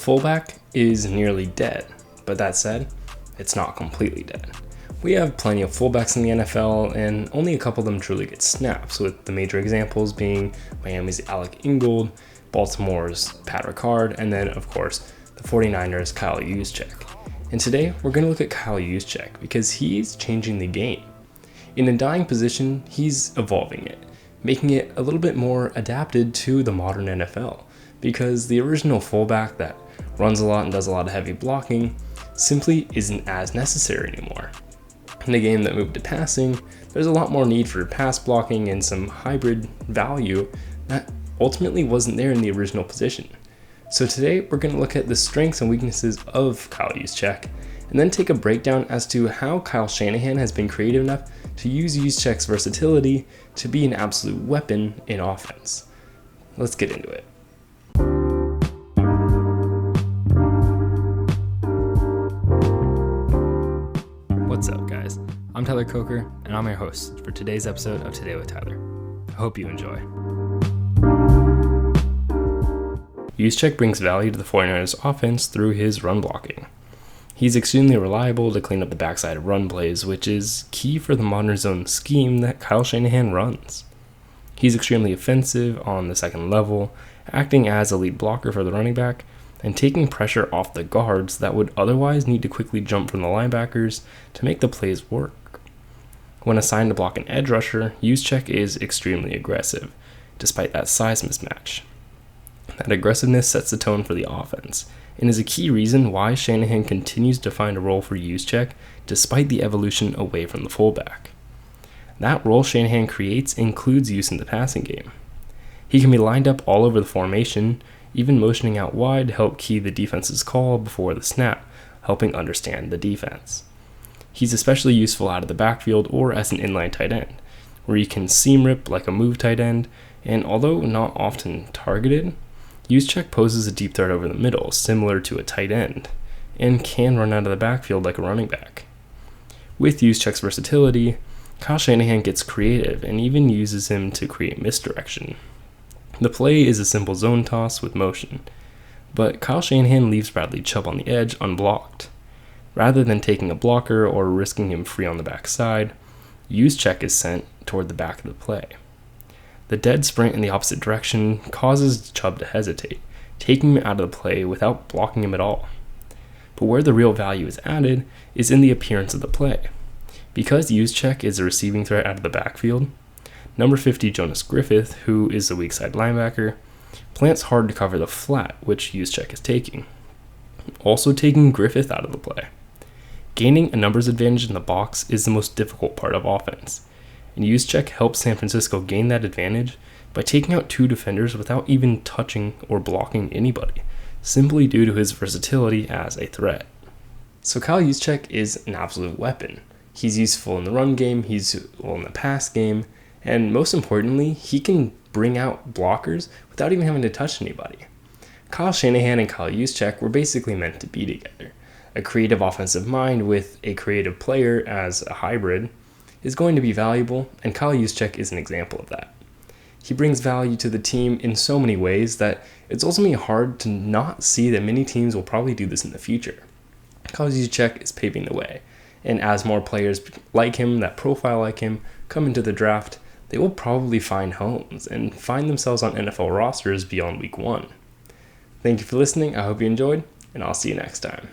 fullback is nearly dead, but that said, it's not completely dead. We have plenty of fullbacks in the NFL, and only a couple of them truly get snaps, with the major examples being Miami's Alec Ingold, Baltimore's Pat Ricard, and then, of course, the 49ers' Kyle Juszczyk. And today, we're going to look at Kyle Juszczyk because he's changing the game. In a dying position, he's evolving it, making it a little bit more adapted to the modern NFL, because the original fullback that runs a lot and does a lot of heavy blocking simply isn't as necessary anymore. In a game that moved to passing, there's a lot more need for pass blocking and some hybrid value that ultimately wasn't there in the original position. So today we're going to look at the strengths and weaknesses of Kyle Juszczyk, and then take a breakdown as to how Kyle Shanahan has been creative enough to use Juszczyk's versatility to be an absolute weapon in offense. Let's get into it. What's up, guys? I'm Tyler Coker, and I'm your host for today's episode of Today with Tyler. I hope you enjoy. Juszczyk brings value to the 49ers offense through his run blocking. He's extremely reliable to clean up the backside of run plays, which is key for the modern zone scheme that Kyle Shanahan runs. He's extremely offensive on the second level, acting as a lead blocker for the running back, and taking pressure off the guards that would otherwise need to quickly jump from the linebackers to make the plays work. When assigned to block an edge rusher, Juszczyk is extremely aggressive, despite that size mismatch. That aggressiveness sets the tone for the offense, and is a key reason why Shanahan continues to find a role for Juszczyk despite the evolution away from the fullback. That role Shanahan creates includes use in the passing game. He can be lined up all over the formation, even motioning out wide to help key the defense's call before the snap, helping understand the defense. He's especially useful out of the backfield or as an inline tight end, where he can seam rip like a move tight end, and although not often targeted, Juszczyk poses a deep threat over the middle, similar to a tight end, and can run out of the backfield like a running back. With Juszczyk's versatility, Kyle Shanahan gets creative and even uses him to create misdirection. The play is a simple zone toss with motion, but Kyle Shanahan leaves Bradley Chubb on the edge unblocked. Rather than taking a blocker or risking him free on the backside, Juszczyk is sent toward the back of the play. The dead sprint in the opposite direction causes Chubb to hesitate, taking him out of the play without blocking him at all. But where the real value is added is in the appearance of the play. Because Juszczyk is a receiving threat out of the backfield, number 50 Jonas Griffith, who is the weak side linebacker, plants hard to cover the flat, which Juszczyk is taking, also taking Griffith out of the play. Gaining a numbers advantage in the box is the most difficult part of offense, and Juszczyk helps San Francisco gain that advantage by taking out two defenders without even touching or blocking anybody, simply due to his versatility as a threat. So Kyle Juszczyk is an absolute weapon. He's useful in the run game, he's useful in the pass game, and most importantly, he can bring out blockers without even having to touch anybody. Kyle Shanahan and Kyle Juszczyk were basically meant to be together. A creative offensive mind with a creative player as a hybrid is going to be valuable, and Kyle Juszczyk is an example of that. He brings value to the team in so many ways that it's ultimately hard to not see that many teams will probably do this in the future. Kyle Juszczyk is paving the way, and as more players like him, that profile like him, come into the draft, they will probably find homes and find themselves on NFL rosters beyond week 1. Thank you for listening. I hope you enjoyed, and I'll see you next time.